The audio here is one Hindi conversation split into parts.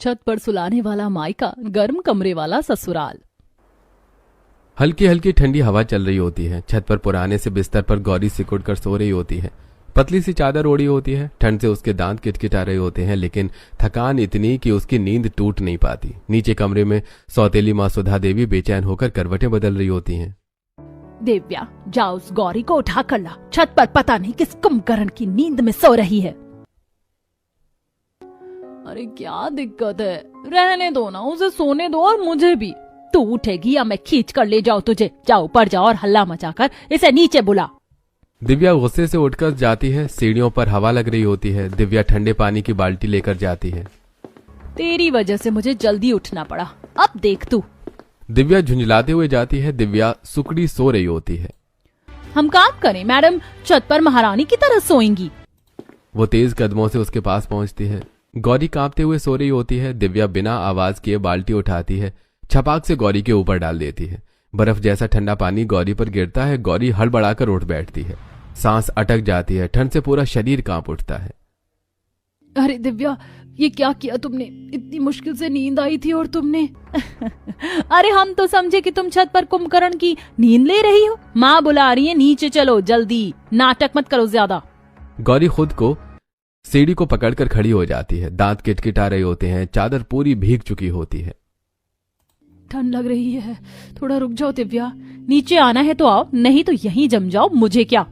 छत पर सुलाने वाला मायका, गर्म कमरे वाला ससुराल। हल्की हल्की ठंडी हवा चल रही होती है। छत पर पुराने से बिस्तर पर गौरी सिकुड़ कर सो रही होती है। पतली सी चादर ओढ़ी होती है। ठंड से उसके दांत किटकिटा रहे होते हैं, लेकिन थकान इतनी कि उसकी नींद टूट नहीं पाती। नीचे कमरे में सौतेली माँ सुधा देवी बेचैन होकर करवटें बदल रही होती हैं। दिव्या, जाओ उस गौरी को उठा कर ला, छत पर पता नहीं किस कुंभकर्ण की नींद में सो रही है। अरे क्या दिक्कत है, रहने दो ना, उसे सोने दो और मुझे भी। तू उठेगी या मैं खींच कर ले जाऊं तुझे? जाओ ऊपर जाओ और हल्ला मचाकर इसे नीचे बुला। दिव्या गुस्से से उठकर जाती है। सीढ़ियों पर हवा लग रही होती है। दिव्या ठंडे पानी की बाल्टी लेकर जाती है। तेरी वजह से मुझे जल्दी उठना पड़ा, अब देख तू। दिव्या झुंझलाते हुए जाती है। दिव्या सुकड़ी सो रही होती है। हम काम करें मैडम, छत पर महारानी की तरह सोएंगी। वो तेज कदमों से उसके पास पहुंचती है। गौरी कांपते हुए सो रही होती है। दिव्या बिना आवाज किए बाल्टी उठाती है, छपाक से गौरी के ऊपर डाल देती है। बर्फ जैसा ठंडा पानी गौरी पर गिरता है। गौरी हड़बड़ाकर उठ बैठती है। सांस अटक जाती है। ठंड से पूरा शरीर कांप उठता है। अरे दिव्या, ये क्या किया तुमने? इतनी मुश्किल से नींद आई थी और तुमने अरे हम तो समझे कि तुम छत पर कुंभकर्ण की नींद ले रही हो। माँ बुला रही है, नीचे चलो जल्दी, नाटक मत करो ज्यादा। गौरी खुद को सीढ़ी को पकड़कर खड़ी हो जाती है। दांत किटकिटा रहे होते हैं। चादर पूरी भीग चुकी होती है। ठंड लग रही है, थोड़ा रुक जाओ दिव्या। नीचे आना है तो आओ, नहीं तो यहीं जम जाओ, मुझे क्या।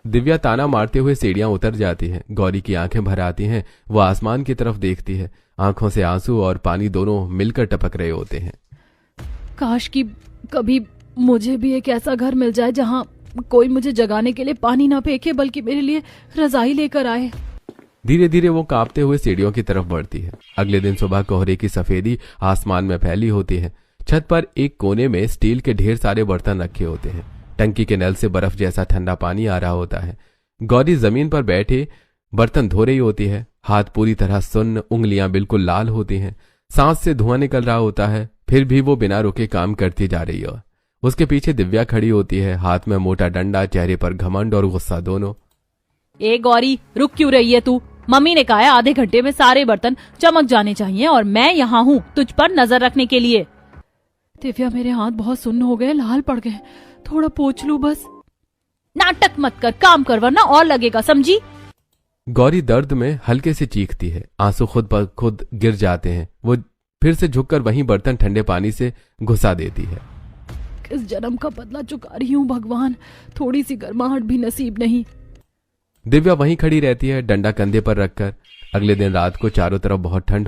दिव्या ताना मारते हुए सीढ़ियां उतर जाती है। गौरी की आंखें भर आती हैं। वो आसमान की तरफ देखती है। आंखों से आंसू और पानी दोनों मिलकर टपक रहे होते हैं। काश कि कभी मुझे भी एक ऐसा घर मिल जाए जहाँ कोई मुझे जगाने के लिए पानी ना फेंके, बल्कि मेरे लिए रजाई लेकर आए। धीरे धीरे वो कांपते हुए सीढ़ियों की तरफ बढ़ती है। अगले दिन सुबह कोहरे की सफेदी आसमान में फैली होती है। छत पर एक कोने में स्टील के ढेर सारे बर्तन रखे होते हैं। टंकी के नल से बर्फ जैसा ठंडा पानी आ रहा होता है। गौरी जमीन पर बैठे बर्तन धो रही होती है। हाथ पूरी तरह सुन्न, उंगलियां बिल्कुल लाल होती हैं। सांस से धुआं निकल रहा होता है, फिर भी वो बिना रुके काम करती जा रही है। उसके पीछे दिव्या खड़ी होती है, हाथ में मोटा डंडा, चेहरे पर घमंड और गुस्सा दोनों। ए गौरी, रुक क्यों रही है तू? मम्मी ने कहा है आधे घंटे में सारे बर्तन चमक जाने चाहिए और मैं यहाँ हूँ तुझ पर नजर रखने के लिए। दिव्या, मेरे हाथ बहुत सुन्न हो गए, लाल पड़ गए, थोड़ा पोंछ लूं बस। नाटक मत कर, काम कर वरना और लगेगा, समझी? गौरी दर्द में हल्के से चीखती है। आंसू खुद ब खुद गिर जाते हैं। वो फिर से झुककर वहीं बर्तन ठंडे पानी से घुसा देती है। किस जन्म का बदला चुका रही हूँ भगवान, थोड़ी सी गर्माहट भी नसीब नहीं। दिव्या वहीं खड़ी रहती है, डंडा कंधे पर रखकर। अगले दिन रात को चारों तरफ बहुत ठंड